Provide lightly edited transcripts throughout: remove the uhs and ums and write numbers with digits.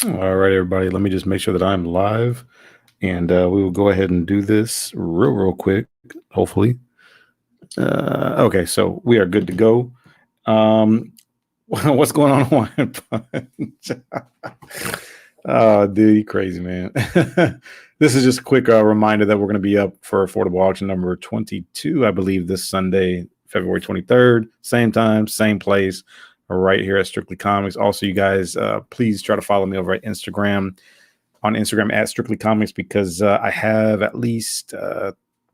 All right, everybody. Let me just make sure that I'm live, and we will go ahead and do this real quick. Hopefully, okay. So we are good to go. What's going on, Hawaiian Punch? Oh, dude, you crazy, man. This is just a quick reminder that we're going to be up for affordable auction number 22, I believe, this Sunday, February 23rd. Same time, same place, right here at Strictly Comix. Also, you guys, please try to follow me over at Instagram, on Instagram at Strictly Comix, because I have at least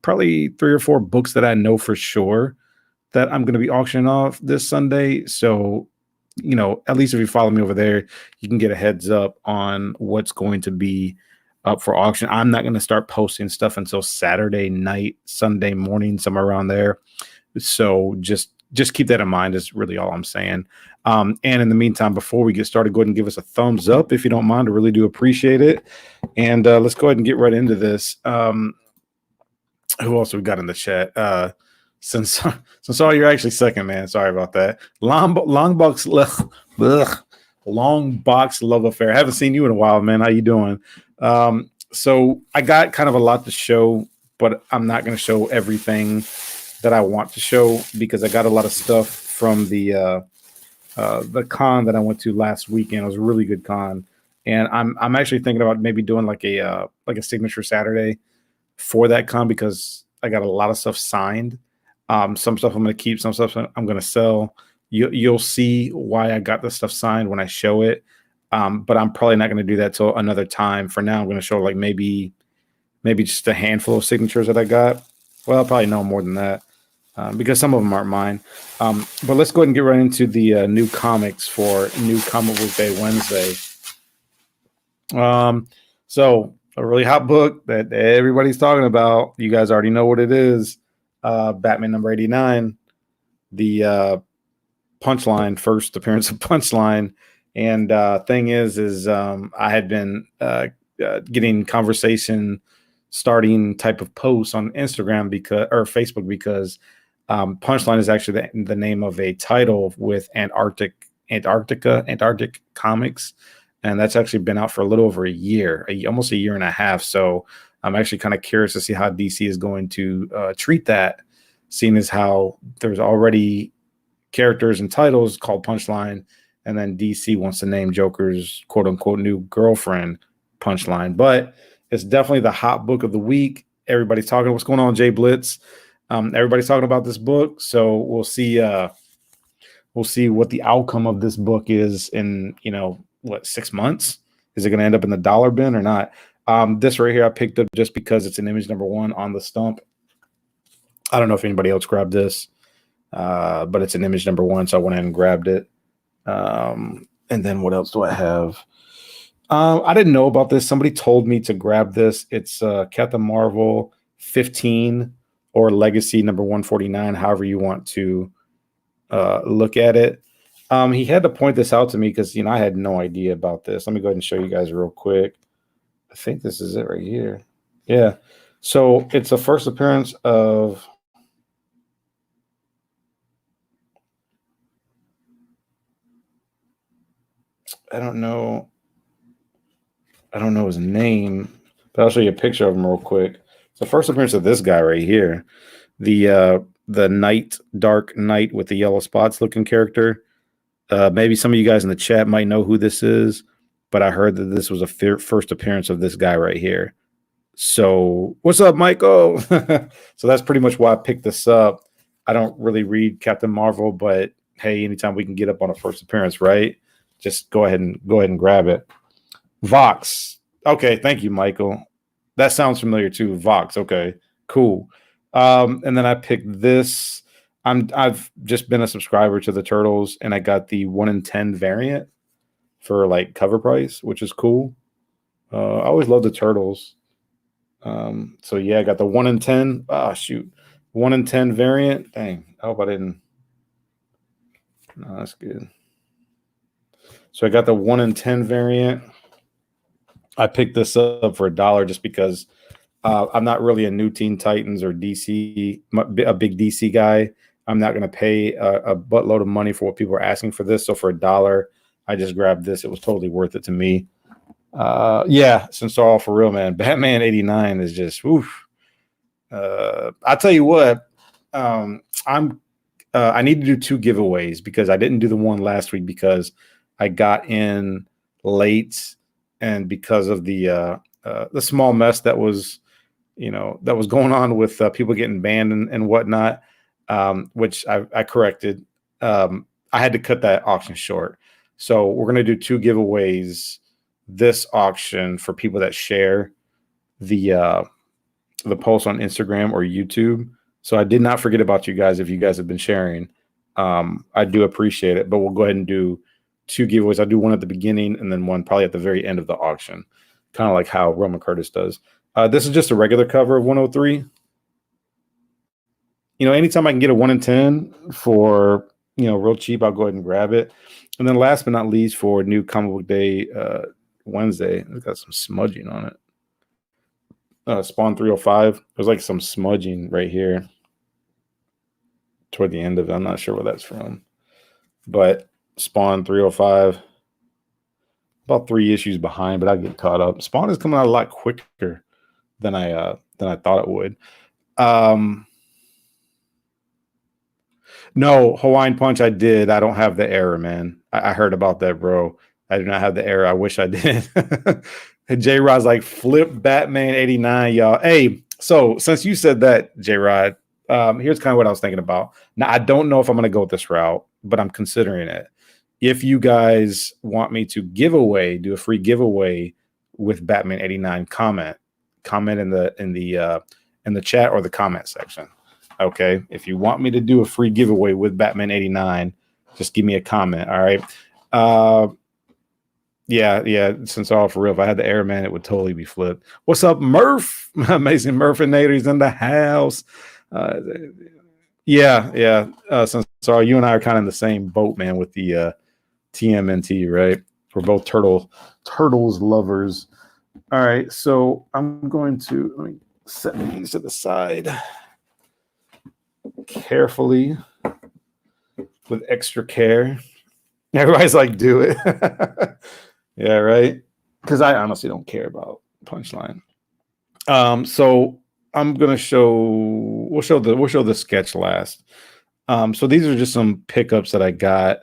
probably 3 or 4 books that I know for sure that I'm going to be auctioning off this Sunday. So, at least if you follow me over there, you can get a heads up on what's going to be up for auction. I'm not going to start posting stuff until Saturday night, Sunday morning, somewhere around there. So just keep that in mind is really all I'm saying. And in the meantime, before we get started, go ahead and give us a thumbs up if you don't mind. I really do appreciate it. And let's go ahead and get right into this. Who else we got in the chat? Since all you're actually second, man. Sorry about that. Long box love affair. I haven't seen you in a while, man. How you doing? So I got kind of a lot to show, but I'm not going to show everything that I want to show because I got a lot of stuff from the con that I went to last weekend. It was a really good con, and I'm actually thinking about maybe doing like a signature Saturday for that con because I got a lot of stuff signed. Some stuff I'm going to keep, some stuff I'm going to sell. You'll see why I got this stuff signed when I show it. But I'm probably not going to do that till another time. For now, I'm going to show like maybe just a handful of signatures that I got. Well, probably no more than that because some of them aren't mine. But let's go ahead and get right into the new comics for New Comic Book Day Wednesday. So a really hot book that everybody's talking about. You guys already know what it is. Batman number 89, the Punchline, first appearance of Punchline. And thing is I had been getting conversation starting type of posts on Instagram or Facebook because Punchline is actually the name of a title with Antarctic Comics. And that's actually been out for a little over a year, almost a year and a half. So I'm actually kind of curious to see how DC is going to treat that, seeing as how there's already characters and titles called Punchline, and then DC wants to name Joker's quote unquote new girlfriend Punchline. But it's definitely the hot book of the week. Everybody's talking. What's going on, Jay Blitz? Everybody's talking about this book. So we'll see what the outcome of this book is in 6 months. Is it going to end up in the dollar bin or not? This right here I picked up just because it's an image number 1 on the stump. I don't know if anybody else grabbed this, but it's an image number 1, so I went ahead and grabbed it. And then what else do I have? I didn't know about this. Somebody told me to grab this. It's Captain Marvel 15 or Legacy number 149, however you want to look at it. He had to point this out to me because I had no idea about this. Let me go ahead and show you guys real quick. I think this is it right here. Yeah. So it's the first appearance of I don't know his name, but I'll show you a picture of him real quick. It's the first appearance of this guy right here. The dark knight with the yellow spots looking character. Maybe some of you guys in the chat might know who this is, but I heard that this was a first appearance of this guy right here. So what's up, Michael? So that's pretty much why I picked this up. I don't really read Captain Marvel, but hey, anytime we can get up on a first appearance, right? Just go ahead and grab it. Vox. Okay, thank you, Michael. That sounds familiar too. Vox. Okay, cool. And then I picked this. I've just been a subscriber to the Turtles, and I got the 1 in 10 variant for like cover price, which is cool. I always love the Turtles. So yeah, I got the 1 in 10. Ah, shoot. 1 in 10 variant. Dang, I hope I didn't. No, that's good. So I got the 1 in 10 variant. I picked this up for $1 just because I'm not really a new Teen Titans or DC, a big DC guy. I'm not going to pay a buttload of money for what people are asking for this. So for $1, I just grabbed this. It was totally worth it to me. Yeah, since all for real, man. Batman 89 is just oof. I'll tell you what. I need to do two giveaways because I didn't do the one last week because I got in late and because of the small mess that was that was going on with people getting banned and whatnot, which I corrected. I had to cut that auction short. So we're going to do two giveaways this auction for people that share the the post on Instagram or YouTube. So I did not forget about you guys if you guys have been sharing. I do appreciate it, but we'll go ahead and do two giveaways. I'll do one at the beginning and then one probably at the very end of the auction, kind of like how Roman Curtis does. This is just a regular cover of 103. Anytime I can get a 1 in 10 for, real cheap, I'll go ahead and grab it. And then last but not least, for new comic book day Wednesday, it's got some smudging on it. Spawn 305. There's like some smudging right here toward the end of it. I'm not sure where that's from. But Spawn 305, about 3 issues behind, but I get caught up. Spawn is coming out a lot quicker than I thought it would. No, Hawaiian Punch I did. I don't have the error, man. I heard about that, bro. I do not have the error. I wish I did. J-Rod's like, flip Batman 89, y'all. Hey, so since you said that, J-Rod, here's kind of what I was thinking about. Now, I don't know if I'm going to go this route, but I'm considering it. If you guys want me to do a free giveaway with Batman 89, comment in the chat or the comment section. Okay, if you want me to do a free giveaway with Batman 89, just give me a comment. All right. Yeah. Since all for real, if I had the Airman, it would totally be flipped. What's up, Murph? Amazing Murphinator's in the house. Yeah. Since all you and I are kind of in the same boat, man, with the TMNT, right? We're both turtles lovers. All right, so I'm going to let me set these to the side carefully with extra care. Everybody's like, do it. Yeah, right. Because I honestly don't care about Punchline. So I'm gonna we'll show the sketch last. So these are just some pickups that I got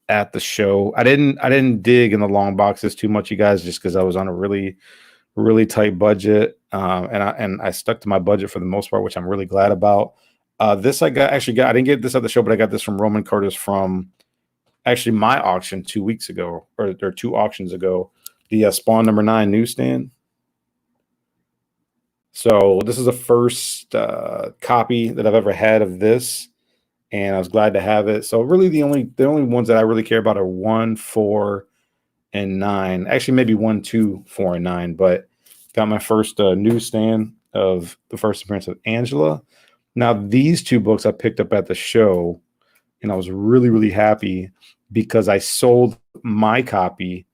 at the show. I didn't dig in the long boxes too much, you guys, just because I was on a really tight budget. And I stuck to my budget for the most part, which I'm really glad about. This I didn't get this at the show, but I got this from Roman Curtis from actually my auction 2 weeks ago, or 2 auctions ago, the Spawn #9 newsstand. So this is the first copy that I've ever had of this, and I was glad to have it. So really the only ones that I really care about are 1, 4, and 9. Actually, maybe 1, 2, 4, and 9, but got my first newsstand of the first appearance of Angela. Now, these 2 books I picked up at the show, and I was really, really happy because I sold my copy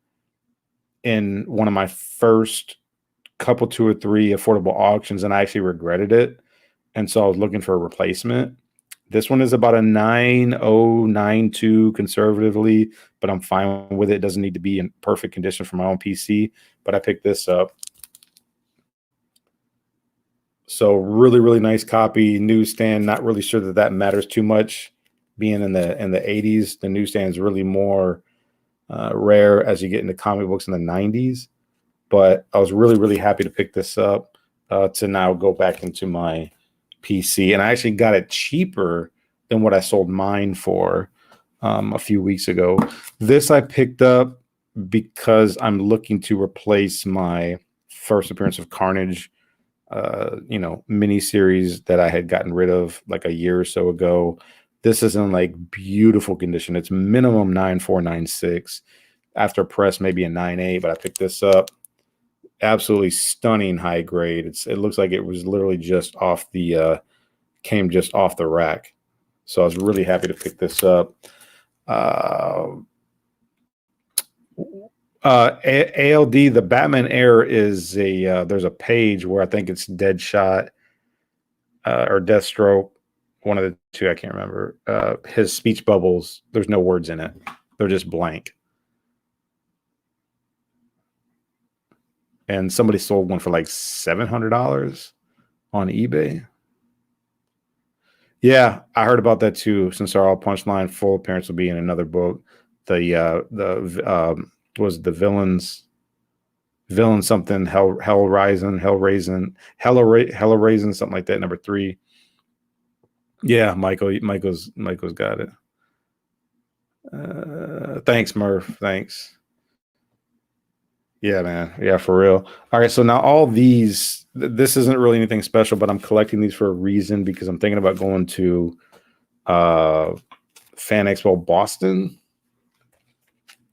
in one of my first couple 2 or 3 affordable auctions, and I actually regretted it. And so I was looking for a replacement. This one is about a 9.092 conservatively, but I'm fine with it. It doesn't need to be in perfect condition for my own PC, but I picked this up. So really, really nice copy, newsstand. Not really sure that matters too much. Being in the 80s, the newsstand is really more rare as you get into comic books in the 90s. But I was really, really happy to pick this up to now go back into my PC. And I actually got it cheaper than what I sold mine for a few weeks ago. This I picked up because I'm looking to replace my first appearance of Carnage mini series that I had gotten rid of like a year or so ago. This is in like beautiful condition. It's minimum 9496. After press, maybe a 98, but I picked this up. Absolutely stunning high grade. It looks like it was literally just off the came just off the rack. So I was really happy to pick this up. ALD, the Batman Air is there's a page where I think it's Deadshot or Deathstroke, one of the 2, I can't remember. His speech bubbles, there's no words in it. They're just blank. and somebody sold one for like $700 on eBay. Yeah, I heard about that too. Since our all punchline full appearance will be in another book, the was the villain something hell rising hella raisin something like that, number 3. Yeah, Michael's got it. Thanks, Murph. Thanks. Yeah, man. Yeah, for real. All right, so now all these, this isn't really anything special, but I'm collecting these for a reason because I'm thinking about going to uh Fan Expo Boston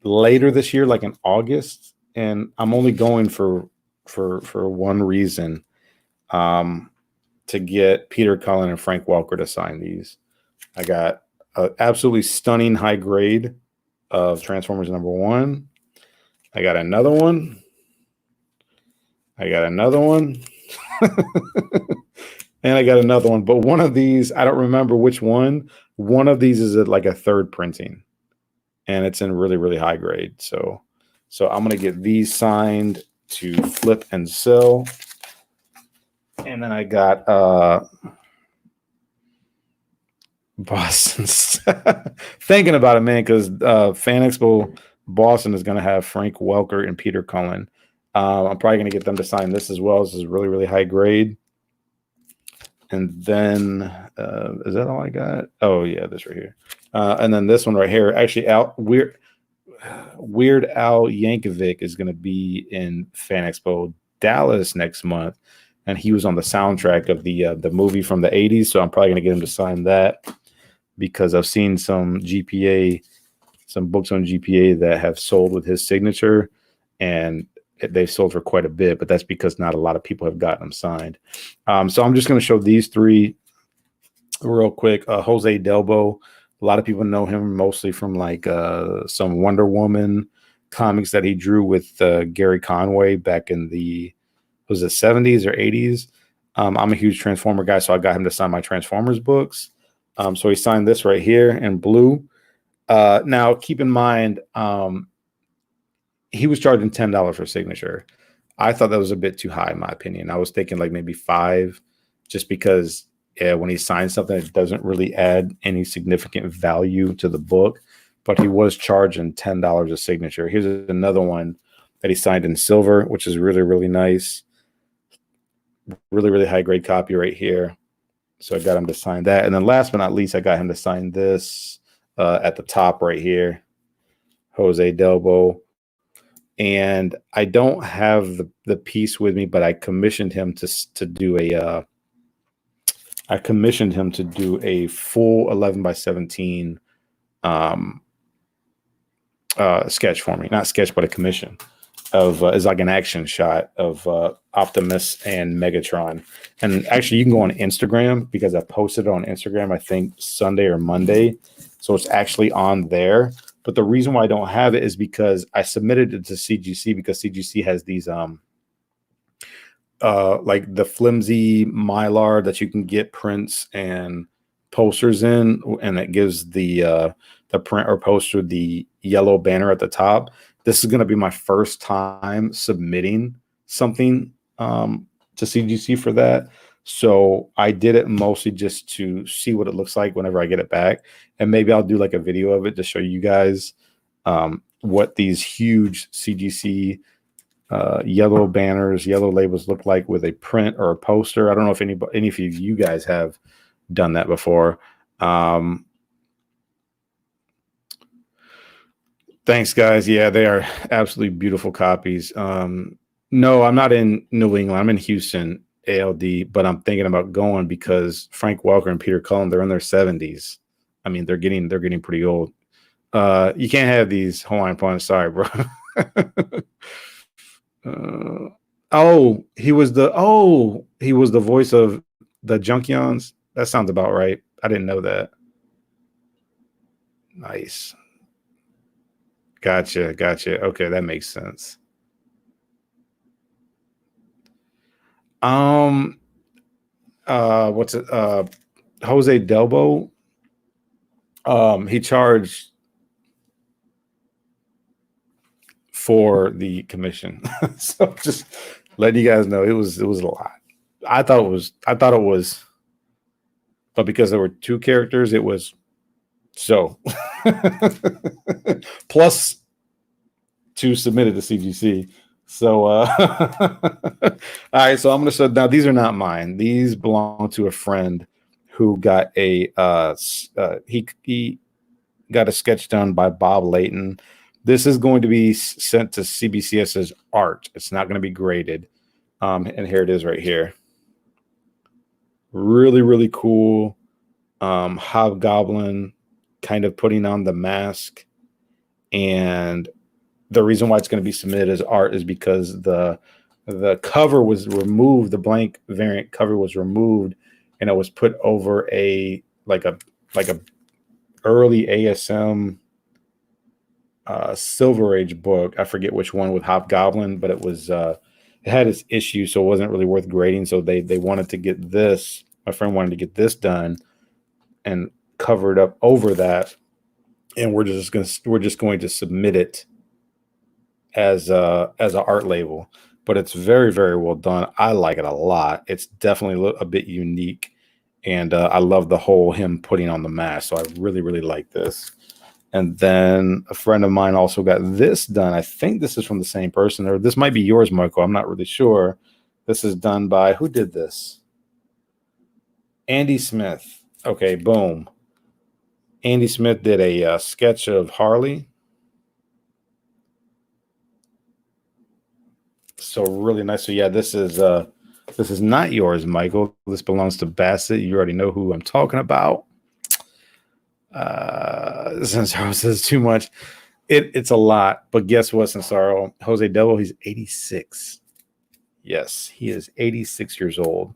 later this year, like in August, and I'm only going for one reason, to get Peter Cullen and Frank Welker to sign these. I got an absolutely stunning high grade of Transformers #1. I got another one. I got another one. And I got another one. But one of these, I don't remember which one. One of these is at like a 3rd printing. And it's in really, really high grade. So I'm going to get these signed to flip and sell. And then I got Boston's thinking about it, man, because Fan Expo Boston is going to have Frank Welker and Peter Cullen. I'm probably going to get them to sign this as well. This is really, really high grade. And then is that all I got? Oh yeah, this right here. And then this one right here. Actually, Weird Al Yankovic is going to be in Fan Expo Dallas next month, and he was on the soundtrack of the movie from the 80s. So I'm probably going to get him to sign that because I've seen some books on GPA that have sold with his signature, and they've sold for quite a bit, but that's because not a lot of people have gotten them signed. So I'm just going to show these 3 real quick. Jose Delbo, a lot of people know him mostly from like some Wonder Woman comics that he drew with Gary Conway back in the 70s or 80s. I'm a huge Transformer guy, so I got him to sign my Transformers books. So he signed this right here in blue. Now, keep in mind, he was charging $10 for signature. I thought that was a bit too high, in my opinion. I was thinking like maybe 5, just because when he signs something, it doesn't really add any significant value to the book. But he was charging $10 a signature. Here's another one that he signed in silver, which is really, really nice. Really, really high grade copy right here. So I got him to sign that. And then last but not least, I got him to sign this at the top right here. Jose Delbo. And I don't have the piece with me, but I commissioned him to do a full 11x17 sketch for me. Not sketch, but a commission of is like an action shot of Optimus and Megatron. And actually, you can go on Instagram because I posted it on Instagram, I think Sunday or Monday. So it's actually on there. But the reason why I don't have it is because I submitted it to CGC because CGC has these like the flimsy Mylar that you can get prints and posters in, and it gives the print or poster the yellow banner at the top. This is going to be my first time submitting something to CGC for that. So I did it mostly just to see what it looks like whenever I get it back. And maybe I'll do like a video of it to show you guys what these huge CGC yellow banners, yellow labels look like with a print or a poster. I don't know if any of you guys have done that before. Thanks, guys. Yeah, they are absolutely beautiful copies. No, I'm not in New England. I'm in Houston, ALD, but I'm thinking about going because Frank Welker and Peter Cullen, they're in their 70s. I mean, they're getting pretty old. You can't have these Hawaiian Punch. Sorry, bro. He was the voice of the Junkions. That sounds about right. I didn't know that. Nice. Gotcha. Okay, that makes sense. What's it? Jose Delbo. He charged for the commission. So just letting you guys know it was a lot. I thought it was, but because there were two characters, it was so plus two submitted to CGC. So all right, so I'm gonna say now these are not mine. These belong to a friend who got a he got a sketch done by Bob Layton. This is going to be sent to CBCS as art. It's not going to be graded. And here it is right here. Really, really cool. Hobgoblin kind of putting on the mask. And the reason why it's going to be submitted as art is because the cover was removed. The blank variant cover was removed, and it was put over a early ASM Silver Age book. I forget which one with Hobgoblin, but it was it had its issue, so it wasn't really worth grading. So they wanted to get this. My friend wanted to get this done and covered up over that, and we're just going to submit it as an art label. But it's very, very well done. I like it a lot. It's definitely a bit unique, and I love the whole him putting on the mask. So I really, really like this. And then a friend of mine also got this done. I think this is from the same person, or this might be yours, Michael. I'm not really sure. This is done by, who did this? Andy Smith. Okay, boom. Andy Smith did a sketch of Harley. So really nice. So yeah, this is not yours, Michael. This belongs to Bassett. You already know who I'm talking about. Censaro says too much. It's a lot, but guess what, Censaro? Jose Devil, he's 86. Yes, he is 86 years old.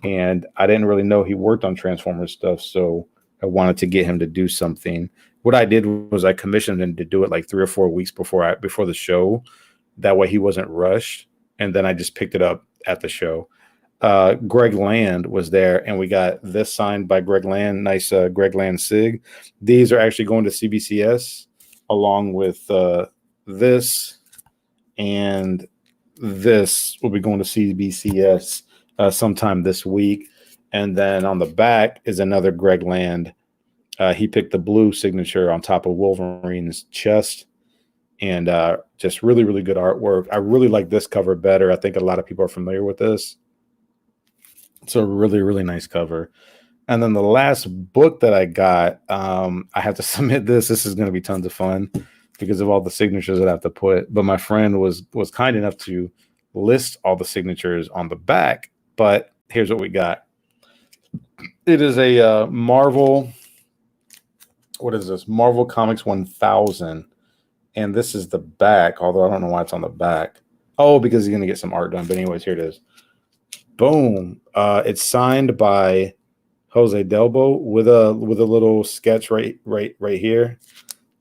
And I didn't really know he worked on Transformers stuff, so I wanted to get him to do something. What I did was I commissioned him to do it like 3 or 4 weeks before the show. That way he wasn't rushed. And then I just picked it up at the show. Greg Land was there, and we got this signed by Greg Land. Nice Greg Land SIG. These are actually going to CBCS along with this, and this will be going to CBCS sometime this week. And then on the back is another Greg Land. He picked the blue signature on top of Wolverine's chest. And just really, really good artwork. I really like this cover better. I think a lot of people are familiar with this. It's a really, really nice cover. And then the last book that I got, I have to submit this. This is going to be tons of fun because of all the signatures that I have to put. But my friend was kind enough to list all the signatures on the back. But here's what we got. It is a Marvel. What is this? Marvel Comics 1000. And this is the back, although I don't know why it's on the back. Oh, because he's going to get some art done. But anyways, here it is. Boom. It's signed by Jose Delbo with a little sketch right here.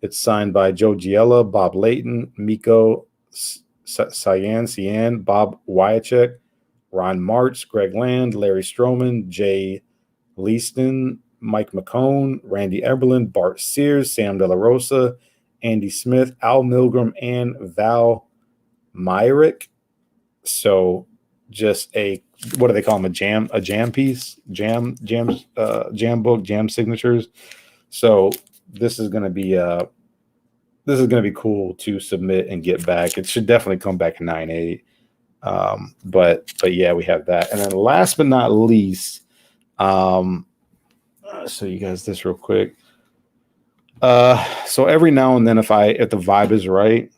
It's signed by Joe Giella, Bob Layton, Miko Cyan, Bob Wyachek, Ron Martz, Greg Land, Larry Stroman, Jay Leaston, Mike McCone, Randy Eberlin, Bart Sears, Sam De La Rosa, Andy Smith, Al Milgram, and Val Myrick. So just what do they call them? A jam piece, jam book, jam signatures. So this is going to be cool to submit and get back. It should definitely come back in 9/8. But yeah, we have that. And then last but not least, show you guys this real quick. So every now and then, if the vibe is right,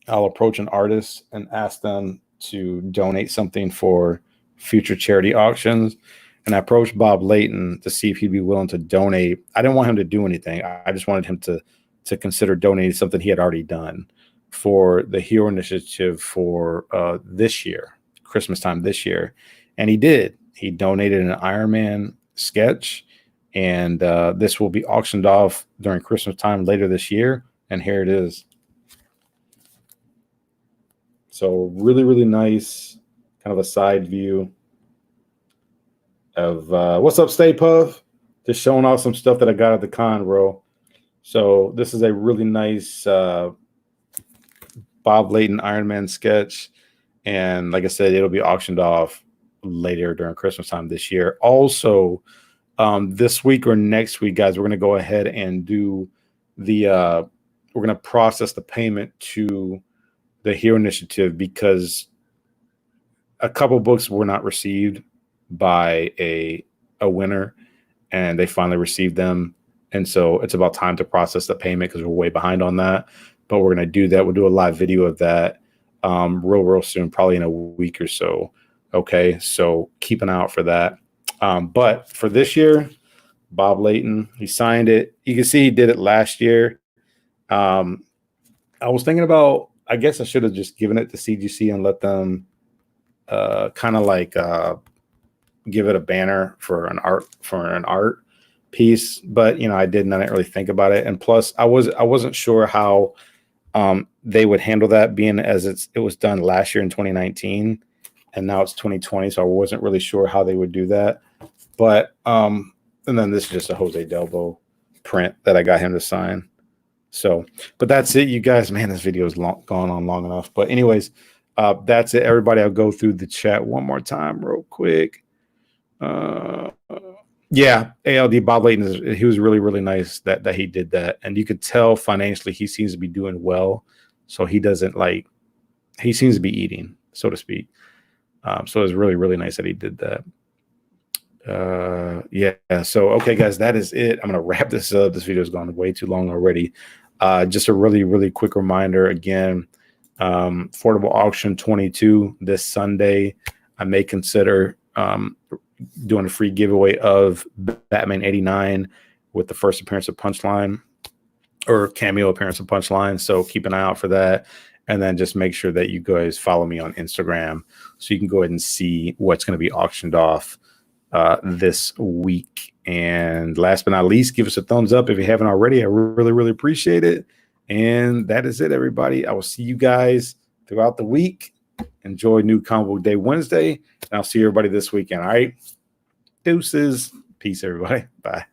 I'll approach an artist and ask them to donate something for future charity auctions. And I approached Bob Layton to see if he'd be willing to donate. I didn't want him to do anything. I just wanted him to consider donating something he had already done for the Hero Initiative for this year, Christmas time this year. And he did. He donated an Iron Man sketch. And this will be auctioned off during Christmas time later this year. And here it is. So really, really nice, kind of a side view of what's up, Stay Puff? Just showing off some stuff that I got at the con, bro. So this is a really nice Bob Layton Iron Man sketch. And like I said, it'll be auctioned off later during Christmas time this year. Also, this week or next week, guys, we're going to go ahead and do the we're going to process the payment to the Hero Initiative because a couple books were not received by a winner, and they finally received them. And so it's about time to process the payment because we're way behind on that. But we're going to do that. We'll do a live video of that real soon, probably in a week or so. Okay, so keep an eye out for that. But for this year, Bob Layton, he signed it. You can see he did it last year. I was thinking about, I guess I should have just given it to CGC and let them kind of like give it a banner for an art piece, but I didn't really think about it. And plus, I wasn't sure how they would handle that, being as it was done last year in 2019, and now it's 2020, so I wasn't really sure how they would do that. But and then this is just a Jose Delbo print that I got him to sign. So, but that's it, you guys. Man, this video is gone on long enough. But anyways, that's it, everybody. I'll go through the chat one more time real quick. Yeah, ALD Bob Layton, he was really nice that he did that, and you could tell financially he seems to be doing well. So he doesn't he seems to be eating, so to speak. So it was really nice that he did that. Yeah. So okay, guys, that is it. I'm gonna wrap this up. This video has gone way too long already. Just a really quick reminder again. Affordable auction 22 this Sunday. I may consider doing a free giveaway of Batman 89 with the first appearance of Punchline, or cameo appearance of Punchline. So keep an eye out for that. And then just make sure that you guys follow me on Instagram so you can go ahead and see what's going to be auctioned off this week. And last but not least, give us a thumbs up if you haven't already. I really appreciate it. And that is it, everybody. I will see you guys throughout the week. Enjoy New Comic Book Day Wednesday, and I'll see everybody this weekend. All right, deuces. Peace, everybody. Bye.